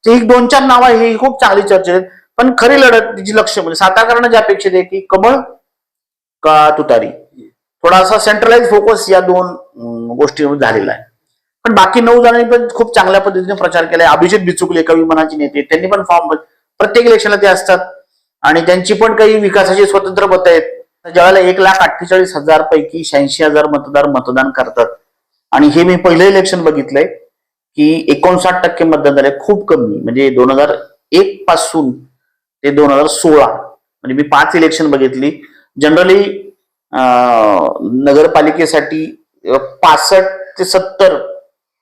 [SPEAKER 2] ते 1-2-4 नावं ही खूप चांगली चर्चा आहेत. पण खरी लढत तिची लक्ष म्हणजे सातारकरांना जे अपेक्षित आहे की कमळ का तुतारी, थोडासा सेंट्रलाइज फोकस या 2 गोष्टींवर झालेला आहे. पण बाकी 9 जणांनी पण खूप चांगल्या पद्धतीने प्रचार केलाय. अभिजित बिचुकले कवी मनाचे नेते, त्यांनी पण फॉर्म, प्रत्येक इलेक्शनला ते असतात आणि त्यांची पण काही विकासाची स्वतंत्र मतं आहेत. ज्यावेळेला 1,48,000 पैकी 86,000 मतदार मतदान करतात, आणि हे मी पहिलं इलेक्शन बघितलंय की 59% मतदान झाले, खूप कमी. म्हणजे 2001 पासून ते 2016 म्हणजे मी 5 इलेक्शन बघितली. जनरली नगरपालिकेसाठी 65 ते 70,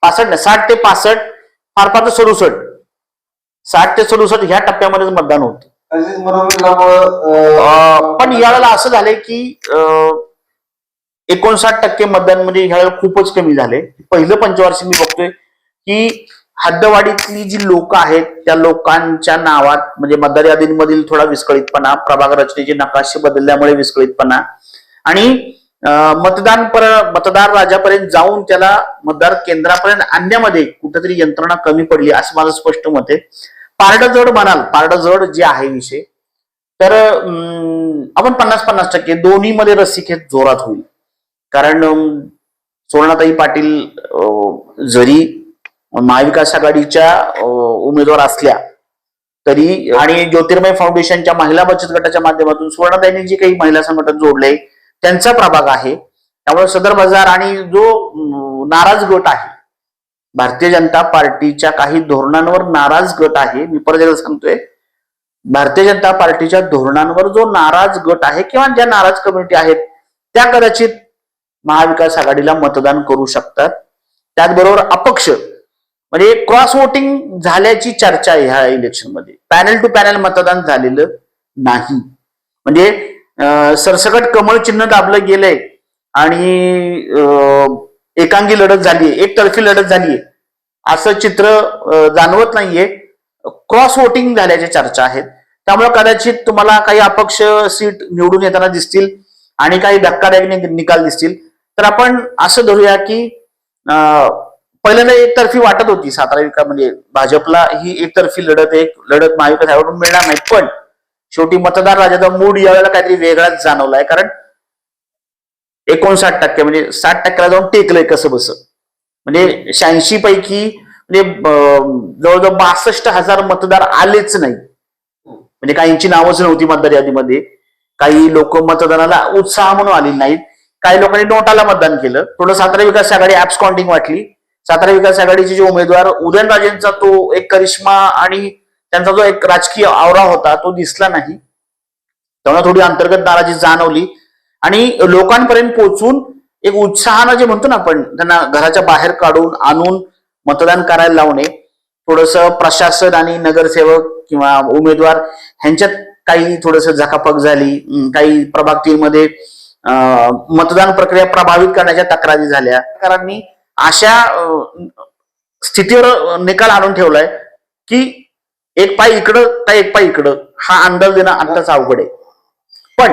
[SPEAKER 2] 65 नाही 60 ते 65, फार फार 67, 60 ते 67 ह्या टप्प्यामध्येच मतदान होतं. पण यावेळेला असं झालंय की 59% मतदान म्हणजे ह्यावेळेला खूपच कमी झाले. पहिलं पंचवार्षिक मी बघतोय की हद्दवाडीतली जी लोक आहेत त्या लोकांच्या नावात म्हणजे मतदार यादींमधील थोडा विस्कळीतपणा, प्रभाग रचनेचे नकाशे बदलल्यामुळे विस्कळीतपणा, आणि मतदार राजापर्यंत जाऊन त्याला मतदार केंद्रापर्यंत आणण्यामध्ये कुठेतरी यंत्रणा कमी पडली असं माझं स्पष्ट मत आहे. पारडजड म्हणाल, पारडजड जे आहे विषय, तर आपण 50-50% दोन्ही मध्ये रस्सीखेच जोरात होईल. कारण सुवर्णाताई पाटील जरी महाविकास आघाडीच्या उमेदवार असल्या तरी आणि ज्योतिर्मय फाउंडेशनच्या महिला बचत गटाच्या माध्यमातून सुवर्णताईंनी जे काही महिला संघटन जोडले त्यांचा प्रभाग आहे. त्यामुळे सदर बाजार आणि जो नाराज गट आहे, भारतीय जनता पार्टीच्या काही धोरणांवर नाराज गट आहे, मी परत एकदा सांगतोय, भारतीय जनता पार्टीच्या धोरणांवर जो नाराज गट आहे किंवा ज्या नाराज कम्युनिटी आहेत त्या कदाचित महाविकास आघाडीला मतदान करू शकतात. त्याचबरोबर अपक्ष म्हणजे क्रॉस वोटिंग झाल्याची चर्चा आहे ह्या इलेक्शनमध्ये. पॅनल टू पॅनल मतदान झालेलं नाही, म्हणजे सरसकट कमळ चिन्ह दाबलं गेलंय आणि एकांगी लढत झालीये, एकतर्फी लढत झालीये असं चित्र जाणवत नाहीये. क्रॉस वोटिंग झाल्याच्या चर्चा आहेत. त्यामुळे कदाचित तुम्हाला काही अपक्ष सीट निवडून येताना दिसतील आणि काही धक्कादायक निकाल दिसतील. तर आपण असं धरूया की पहिल्यांदा एकतर्फी वाटत होती सातारा विकास, म्हणजे भाजपला ही एकतर्फी लढत महाविकास आघाडीकडून मिळणार नाही. पण शेवटी मतदार राजाचा मूड यावेळेला काहीतरी वेगळाच जाणवलाय, कारण 59% म्हणजे 60%ला जाऊन टेकलंय कसं बस. म्हणजे 86 पैकी म्हणजे जवळजवळ 62,000 मतदार आलेच नाही. म्हणजे काहींची नावच नव्हती मतदार यादीमध्ये, काही लोक मतदानाला उत्साह म्हणून आले नाहीत, काही लोकांनी नोटाला मतदान केलं. थोडं सातारा विकास आघाडी ऍप्स काउंटिंग वाटली. सातारा विकास आघाडीचे जे उमेदवार उदयनराजेंचा तो एक करिश्मा आणि त्यांचा जो एक राजकीय आवरा होता तो दिसला नाही. तेव्हा थोडी अंतर्गत नाराजी जाणवली आणि लोकांपर्यंत पोहोचून एक उत्साहानं जे म्हणतो ना आपण, त्यांना घराच्या बाहेर काढून आणून मतदान करायला लावणे, थोडस प्रशासन आणि नगरसेवक किंवा उमेदवार ह्यांच्यात काही थोडस झकापक झाली. काही प्रभाग 3 मध्ये मतदान प्रक्रिया प्रभावित करण्याच्या तक्रारी झाल्या. कारण अशा स्थितीवर निकाल आणून ठेवलाय की एक पाय इकडं तर एक पाय इकडं हा अंदाज देणं आत्ताच अवघड आहे. पण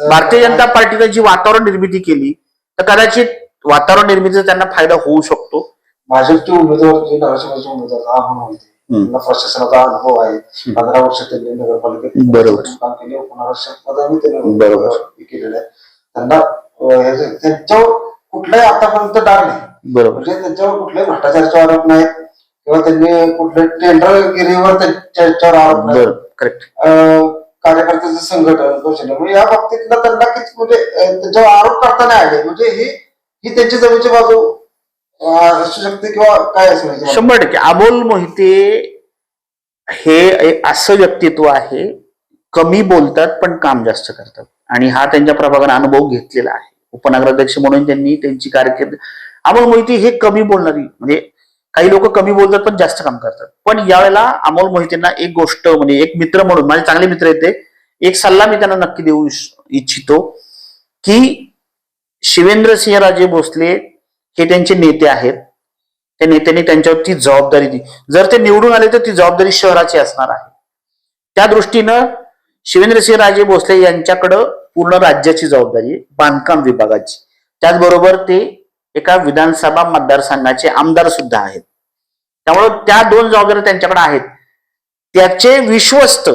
[SPEAKER 2] भारतीय जनता पार्टीने जी वातावरण निर्मिती केली तर कदाचित वातावरण निर्मितीचा त्यांना फायदा होऊ शकतो.
[SPEAKER 1] भाजपचे उमेदवार जे नगरसेवकाचे उमेदवार आव्हान होते, त्यांना प्रशासनाचा अनुभव आहे. 15 वर्ष त्यांनी नगरपालिकेत
[SPEAKER 2] बरोबर
[SPEAKER 1] काम केले, 15 वर्षात त्यांनी केलेलं आहे. त्यांना त्यांच्यावर कुठलाही आतापर्यंत डाग नाही.
[SPEAKER 2] बरोबर,
[SPEAKER 1] म्हणजे त्यांच्यावर कुठल्याही भ्रष्टाचाराचे आरोप नाहीत किंवा त्यांनी कुठल्या टेंडरगिरीवर त्यांच्यावर आरोप नाही.
[SPEAKER 2] करेक्ट.
[SPEAKER 1] कार्यकर्त्याचं संघटन कौशल्य म्हणजे या बाबतीतला त्यांना म्हणजे त्यांच्यावर आरोप करता नाही आले. म्हणजे ही त्यांची जमीनची बाजू असू शकते किंवा काय असं
[SPEAKER 2] 100%. अमोल मोहिते हे एक असं व्यक्तित्व आहे, कमी बोलतात पण काम जास्त करतात आणि हा त्यांच्या प्रभागाने अनुभव घेतलेला आहे. उपनगराध्यक्ष म्हणून त्यांनी त्यांची कारकीर्द. अमोल मोहिते हे कमी बोलणारी, म्हणजे काही लोक कमी बोलतात पण जास्त काम करतात. पण यावेळेला अमोल मोहितेंना एक गोष्ट, म्हणजे एक मित्र म्हणून, माझे चांगले मित्र येते, एक सल्ला मी त्यांना नक्की देऊ इच्छितो की शिवेंद्रसिंहराजे भोसले हे त्यांचे नेते आहेत. त्या नेत्यांनी त्यांच्यावरती जबाबदारी दिली. जर ते निवडून आले तर ती जबाबदारी शहराची असणार आहे. त्या दृष्टीनं शिवेंद्रसिंहराजे भोसले यांच्याकडं पूर्ण राज्याची जबाबदारी आहे, बांधकाम विभागाची. त्याचबरोबर ते एका विधानसभा मतदारसंघाचे आमदार सुद्धा आहेत. त्यामुळे त्या 2 जबाबदाऱ्या त्यांच्याकडे आहेत. त्याचे विश्वस्त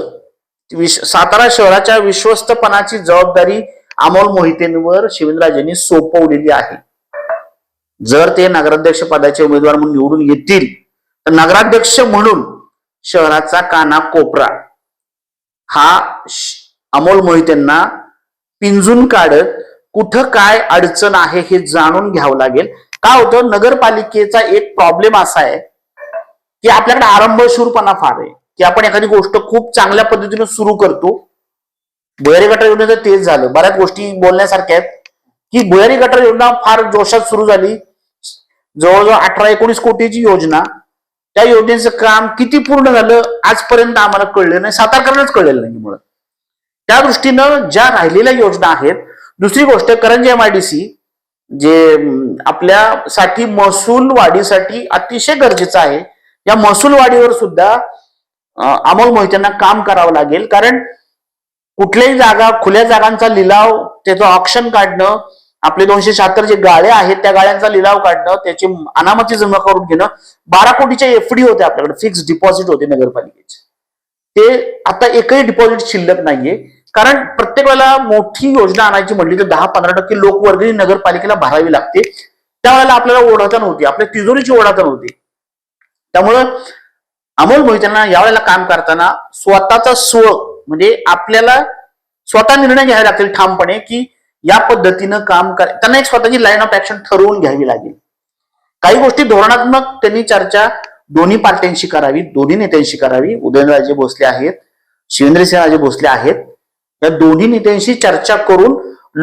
[SPEAKER 2] सातारा शहराच्या विश्वस्तपणाची जबाबदारी अमोल मोहितेंवर शिवेंद्रराजेंनी सोपवलेली आहे. जर ते नगराध्यक्ष पदाचे उमेदवार म्हणून निवडून येतील तर नगराध्यक्ष म्हणून शहराचा काना कोपरा हा अमोल मोहितेंना पिंजून काढत कुठं काय अडचण आहे हे जाणून घ्यावं लागेल. काय होतं, नगरपालिकेचा एक प्रॉब्लेम असा आहे की आपल्याकडे आरंभशूरपणा फार आहे की आपण एखादी गोष्ट खूप चांगल्या पद्धतीने सुरू करतो. भुयारी गटार योजनेचं तेच झालं. बऱ्याच गोष्टी बोलण्यासारख्या आहेत की भुयारी गटार योजना फार जोशात सुरू झाली, जवळजवळ 18-19 कोटीची योजना. त्या योजनेचं काम किती पूर्ण झालं आजपर्यंत आम्हाला कळलं नाही, सातारकरांनाच कळलेलं नाही. मुळे त्या दृष्टीनं ज्या राहिलेल्या योजना आहेत. दुसरी गोष्ट, करंजी MIDC जे आपल्यासाठी महसूल वाढीसाठी अतिशय गरजेचं आहे, या महसूल वाढीवर सुद्धा अमोल मोहितेंना काम करावं लागेल. कारण कुठल्याही जागा, खुल्या जागांचा लिलाव, त्याचं ऑप्शन काढणं, आपले 276 जे गाळे आहेत त्या गाळ्यांचा लिलाव काढणं, त्याची अनामती जमा करून घेणं. 12 कोटीच्या FD होते आपल्याकडे, फिक्स डिपॉझिट होते नगरपालिकेचे. ते आता एकही डिपॉझिट शिल्लक नाहीये. कारण प्रत्येक वेळेला मोठी योजना आणायची म्हटली तर 10-15% लोकवर्गणी नगरपालिकेला भरावी लागते. त्यावेळेला आपल्याला ओढाताण होती, आपल्या तिजोरीची ओढाताण होती. त्यामुळं अमोल मोहितेंना यावेळेला काम करताना स्वतःचा स्व म्हणजे आपल्याला स्वतः निर्णय घ्यावे लागतील ठामपणे की या पद्धतीनं काम कर, त्यांना एक स्वतःची लाईन ऑफ ऍक्शन ठरवून घ्यावी लागेल. काही गोष्टी धोरणात्मक त्यांनी चर्चा दोन्ही पार्ट्यांशी करावी, दोन्ही नेत्यांशी करावी. उदयनराजे भोसले आहेत, शिवेंद्रसिंहराजे भोसले आहेत. या दोन्ही नेत्यांशी चर्चा करून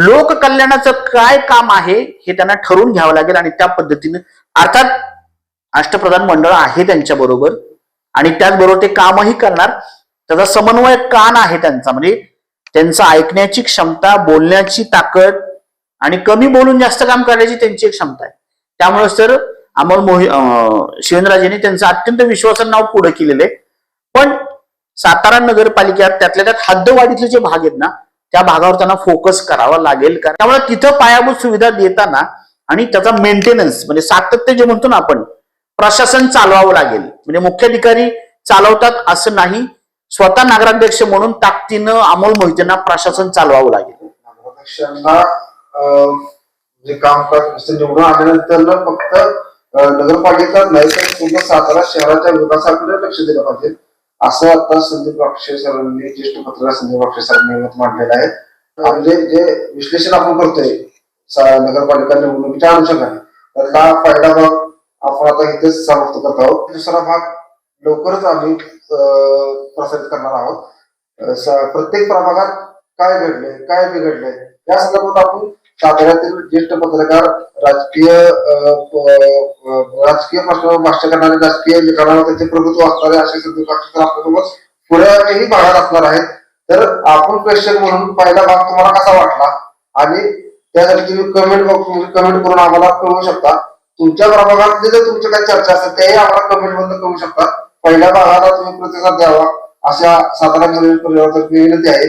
[SPEAKER 2] लोककल्याणाचं काय काम आहे हे त्यांना ठरवून घ्यावं लागेल आणि त्या पद्धतीने अर्थात अष्टप्रधान मंडळ आहे त्यांच्या बरोबर आणि त्याचबरोबर ते कामही करणार. त्याचा समन्वय कान आहे त्यांचा, म्हणजे त्यांचं ऐकण्याची क्षमता, बोलण्याची ताकद आणि कमी बोलून जास्त काम करण्याची त्यांची एक क्षमता आहे. त्यामुळे सर शिवेंद्रराजेंनी त्यांचं अत्यंत विश्वासाचं नाव पुढे केलेलं आहे. पण सातारा नगरपालिकेत त्यातल्या त्यात हद्दवाढीतले जे भाग आहेत ना त्या भागावर त्यांना फोकस करावा लागेल. कारण त्यामुळे तिथं पायाभूत सुविधा देताना आणि त्याचा मेंटेनन्स म्हणजे सातत्य जे म्हणतो ना आपण, प्रशासन चालवावं लागेल. म्हणजे मुख्याधिकारी चालवतात असं नाही, स्वतः नगराध्यक्ष म्हणून ताकदीनं अमोल मोहितेंना प्रशासन चालवावं लागेल.
[SPEAKER 1] नगराध्यक्षांना जे कामकाज निवडून आल्यानंतर फक्त नगरपालिका नाही तर पूर्ण सातारा शहराच्या विकासाकडे लक्ष दिलं पाहिजे असं आता संदीप वाक्षे सरांनी, ज्येष्ठ पत्रकार संदीप वाक्षे सरांनी मत मांडलेलं आहे. म्हणजे जे विश्लेषण आपण करतोय नगरपालिका निवडणुकीच्या अनुषंगाने त्याचा पहिला भाग आपण आता इथेच समाप्त करत आहोत. दुसरा भाग लवकरच आम्ही प्रसारित करणार आहोत. प्रत्येक प्रभागात काय घडले, काय बिघडले या संदर्भात आपण साताऱ्यातील ज्येष्ठ पत्रकार, राजकीय प्रश्नावर भाष्य करणारे, राजकीय लिखाणावर त्याचे प्रभुत्व असणारे असे संदीप वाक्षे आपल्यासोबत पुढेही भागात असणार आहेत. तर आपण प्रेक्षक म्हणून पहिला भाग तुम्हाला कसा वाटला आणि त्यासाठी तुम्ही कमेंट करून आम्हाला कळवू शकता. तुमच्या प्रभागातले जर तुमच्या काही चर्चा असेल त्याही आम्हाला कमेंट मध्ये कळवू शकता. पहिल्या भागाला तुम्ही प्रतिसाद द्यावा अशा सातारा परिवर्तन विनंती आहे.